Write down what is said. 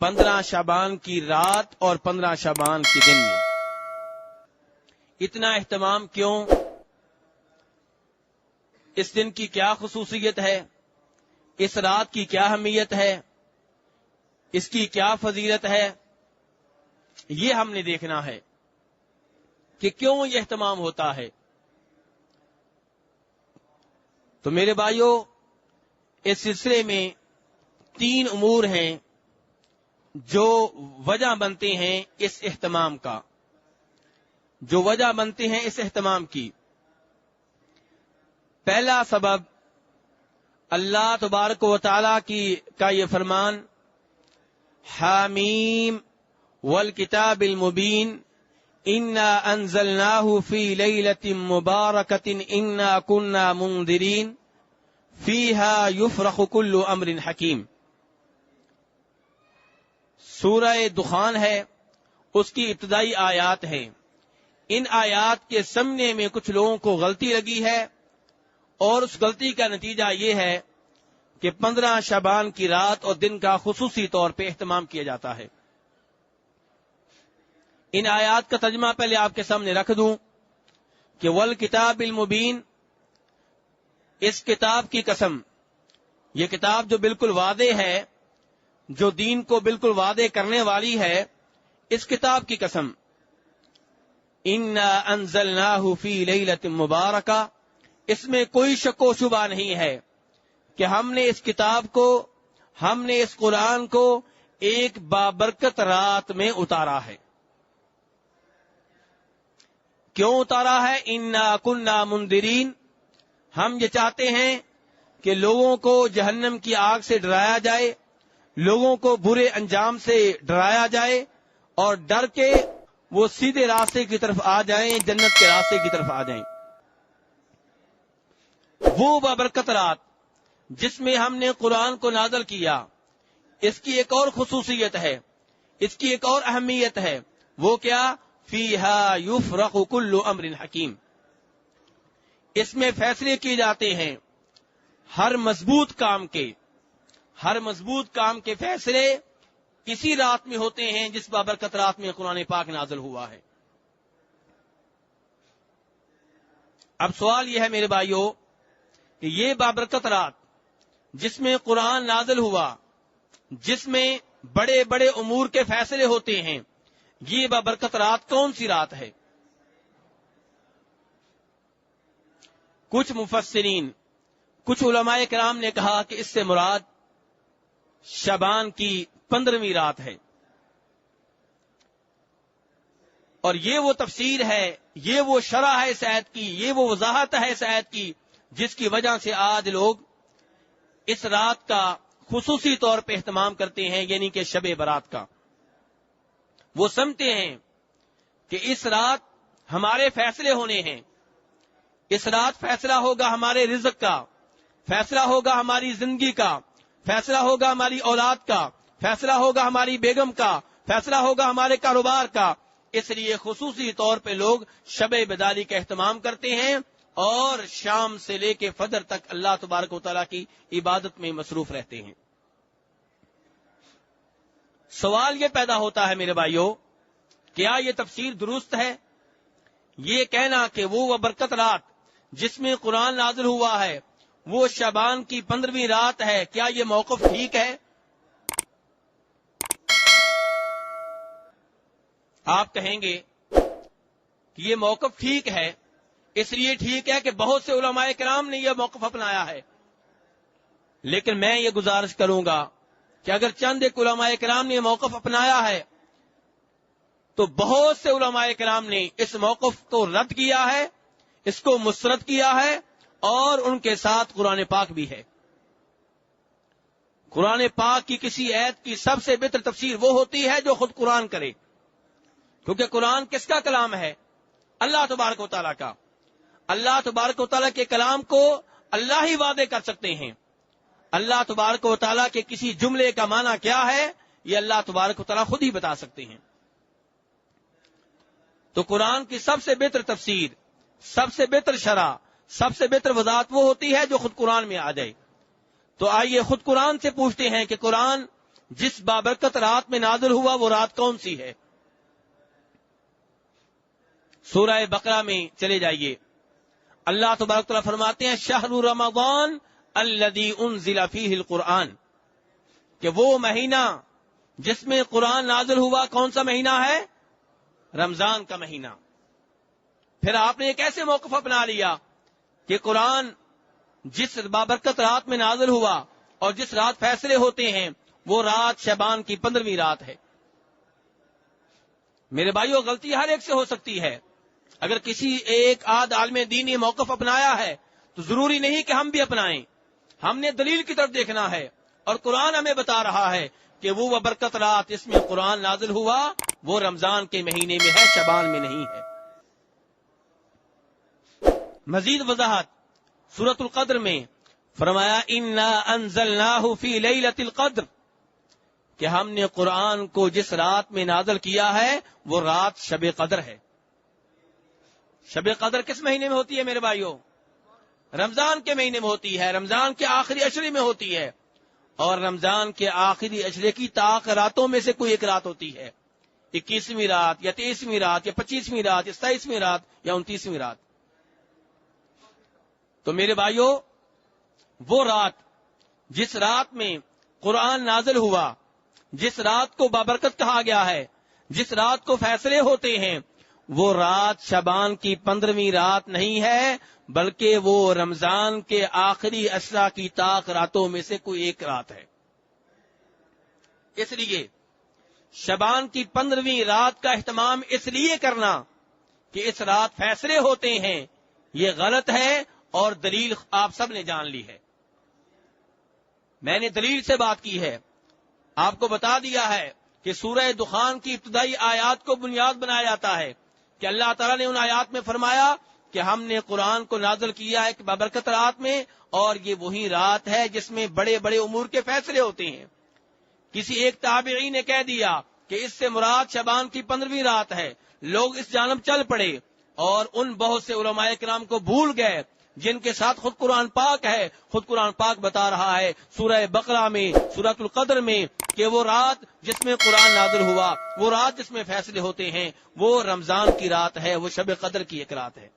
15 شعبان کی رات اور 15 شعبان کے دن میں اتنا اہتمام کیوں؟ اس دن کی کیا خصوصیت ہے؟ اس رات کی کیا اہمیت ہے؟ اس کی کیا فضیلت ہے؟ یہ ہم نے دیکھنا ہے کہ کیوں یہ اہتمام ہوتا ہے۔ تو میرے بھائیوں، اس سلسلے میں 3 امور ہیں جو وجہ بنتے ہیں اس اہتمام کا، جو وجہ بنتے ہیں اس اہتمام کی۔ پہلا سبب اللہ تبارک و تعالی کا یہ فرمان، حامیم والکتاب المبین انا انزلناہ فی لیلۃ مبارکۃ انا کنا منذرین فیہا یفرق کل امر حکیم۔ سورہ دخان ہے، اس کی ابتدائی آیات ہیں۔ ان آیات کے سمجھنے میں کچھ لوگوں کو غلطی لگی ہے، اور اس غلطی کا نتیجہ یہ ہے کہ 15 شعبان کی رات اور دن کا خصوصی طور پہ اہتمام کیا جاتا ہے۔ ان آیات کا ترجمہ پہلے آپ کے سامنے رکھ دوں کہ والکتاب المبین، اس کتاب کی قسم، یہ کتاب جو بالکل واضح ہے، جو دین کو بالکل واضح کرنے والی ہے، اس کتاب کی قسم، انا انزلناہ فی لیلۃ مبارکہ، اس میں کوئی شک و شبہ نہیں ہے کہ ہم نے اس کتاب کو، ہم نے اس قرآن کو ایک بابرکت رات میں اتارا ہے۔ کیوں اتارا ہے؟ انا کنا منذرین، ہم یہ چاہتے ہیں کہ لوگوں کو جہنم کی آگ سے ڈرایا جائے، لوگوں کو برے انجام سے ڈرایا جائے، اور ڈر کے وہ سیدھے راستے کی طرف آ جائیں، جنت کے راستے کی طرف آ جائیں۔ وہ بابرکت رات جس میں ہم نے قرآن کو نازل کیا، اس کی ایک اور خصوصیت ہے، اس کی ایک اور اہمیت ہے، وہ کیا؟ فیہا یفرق کل امر حکیم، اس میں فیصلے کیے جاتے ہیں ہر مضبوط کام کے، ہر مضبوط کام کے فیصلے اسی رات میں ہوتے ہیں جس بابرکت رات میں قرآن پاک نازل ہوا ہے۔ اب سوال یہ ہے میرے بھائیوں کہ یہ بابرکت رات جس میں قرآن نازل ہوا، جس میں بڑے بڑے امور کے فیصلے ہوتے ہیں، یہ بابرکت رات کون سی رات ہے؟ کچھ مفسرین، کچھ علماء کرام نے کہا کہ اس سے مراد شعبان کی 15ویں رات ہے، اور یہ وہ تفسیر ہے، یہ وہ شرح ہے اس آیت کی، یہ وہ وضاحت ہے اس آیت کی، جس کی وجہ سے آج لوگ اس رات کا خصوصی طور پہ اہتمام کرتے ہیں، یعنی کہ شب برات کا۔ وہ سمجھتے ہیں کہ اس رات ہمارے فیصلے ہونے ہیں، اس رات فیصلہ ہوگا ہمارے رزق کا، فیصلہ ہوگا ہماری زندگی کا، فیصلہ ہوگا ہماری اولاد کا، فیصلہ ہوگا ہماری بیگم کا، فیصلہ ہوگا ہمارے کاروبار کا۔ اس لیے خصوصی طور پہ لوگ شب بیداری کا اہتمام کرتے ہیں، اور شام سے لے کے فجر تک اللہ تبارک و تعالیٰ کی عبادت میں مصروف رہتے ہیں۔ سوال یہ پیدا ہوتا ہے میرے بھائیوں، کیا یہ تفسیر درست ہے؟ یہ کہنا کہ وہ برکت رات جس میں قرآن نازل ہوا ہے وہ شعبان کی 15ویں رات ہے، کیا یہ موقف ٹھیک ہے؟ آپ کہیں گے کہ یہ موقف ٹھیک ہے، اس لیے ٹھیک ہے کہ بہت سے علماء کرام نے یہ موقف اپنایا ہے۔ لیکن میں یہ گزارش کروں گا کہ اگر چند ایک علماء کرام نے یہ موقف اپنایا ہے، تو بہت سے علماء کرام نے اس موقف کو رد کیا ہے، اس کو مسترد کیا ہے، اور ان کے ساتھ قرآن پاک بھی ہے۔ قرآن پاک کی کسی آیت کی سب سے بہتر تفسیر وہ ہوتی ہے جو خود قرآن کرے، کیونکہ قرآن کس کا کلام ہے؟ اللہ تبارک و تعالیٰ کا۔ اللہ تبارک و تعالیٰ کے کلام کو اللہ ہی واضح کر سکتے ہیں۔ اللہ تبارک و تعالیٰ کے کسی جملے کا معنی کیا ہے، یہ اللہ تبارک و تعالیٰ خود ہی بتا سکتے ہیں۔ تو قرآن کی سب سے بہتر تفسیر، سب سے بہتر شرح، سب سے بہتر وضاحت وہ ہوتی ہے جو خود قرآن میں آ جائے۔ تو آئیے خود قرآن سے پوچھتے ہیں کہ قرآن جس بابرکت رات میں نازل ہوا وہ رات کون سی ہے؟ سورہ بقرہ میں چلے جائیے، اللہ تبارک تعالیٰ فرماتے ہیں شہر رمضان الذی انزل فیہ القرآن، کہ وہ مہینہ جس میں قرآن نازل ہوا کون سا مہینہ ہے؟ رمضان کا مہینہ۔ پھر آپ نے ایک ایسے موقف اپنا لیا کہ قرآن جس بابرکت رات میں نازل ہوا اور جس رات فیصلے ہوتے ہیں وہ رات شعبان کی 15ویں رات ہے۔ میرے بھائیو، غلطی ہر ایک سے ہو سکتی ہے۔ اگر کسی ایک آدھ عالم دین نے موقف اپنایا ہے تو ضروری نہیں کہ ہم بھی اپنائیں، ہم نے دلیل کی طرف دیکھنا ہے، اور قرآن ہمیں بتا رہا ہے کہ وہ برکت رات جس میں قرآن نازل ہوا وہ رمضان کے مہینے میں ہے، شعبان میں نہیں ہے۔ مزید وضاحت سورۃ القدر میں فرمایا انا انزلناہ فی لیلۃ القدر، کہ ہم نے قرآن کو جس رات میں نازل کیا ہے وہ رات شب قدر ہے۔ شب قدر کس مہینے میں ہوتی ہے میرے بھائیوں؟ رمضان کے مہینے میں ہوتی ہے، رمضان کے آخری عشرے میں ہوتی ہے، اور رمضان کے آخری عشرے کی طاق راتوں میں سے کوئی ایک رات ہوتی ہے، 21ویں رات یا 23ویں رات یا 25ویں رات یا 27ویں رات یا 29ویں رات۔ تو میرے بھائیوں، وہ رات جس رات میں قرآن نازل ہوا، جس رات کو بابرکت کہا گیا ہے، جس رات کو فیصلے ہوتے ہیں، وہ رات شعبان کی 15ویں رات نہیں ہے، بلکہ وہ رمضان کے آخری عشرہ کی طاق راتوں میں سے کوئی ایک رات ہے۔ اس لیے شعبان کی 15ویں رات کا اہتمام اس لیے کرنا کہ اس رات فیصلے ہوتے ہیں، یہ غلط ہے، اور دلیل آپ سب نے جان لی ہے۔ میں نے دلیل سے بات کی ہے، آپ کو بتا دیا ہے کہ سورہ دخان کی ابتدائی آیات کو بنیاد بنایا جاتا ہے کہ اللہ تعالیٰ نے ان آیات میں فرمایا کہ ہم نے قرآن کو نازل کیا ہے بابرکت رات میں، اور یہ وہی رات ہے جس میں بڑے بڑے امور کے فیصلے ہوتے ہیں۔ کسی ایک تابعی نے کہہ دیا کہ اس سے مراد شعبان کی 15ویں رات ہے، لوگ اس جانب چل پڑے اور ان بہت سے علماء کرام کو بھول گئے جن کے ساتھ خود قرآن پاک ہے۔ خود قرآن پاک بتا رہا ہے سورہ بقرہ میں، سورۃ القدر میں، کہ وہ رات جس میں قرآن نازل ہوا، وہ رات جس میں فیصلے ہوتے ہیں، وہ رمضان کی رات ہے، وہ شب قدر کی ایک رات ہے۔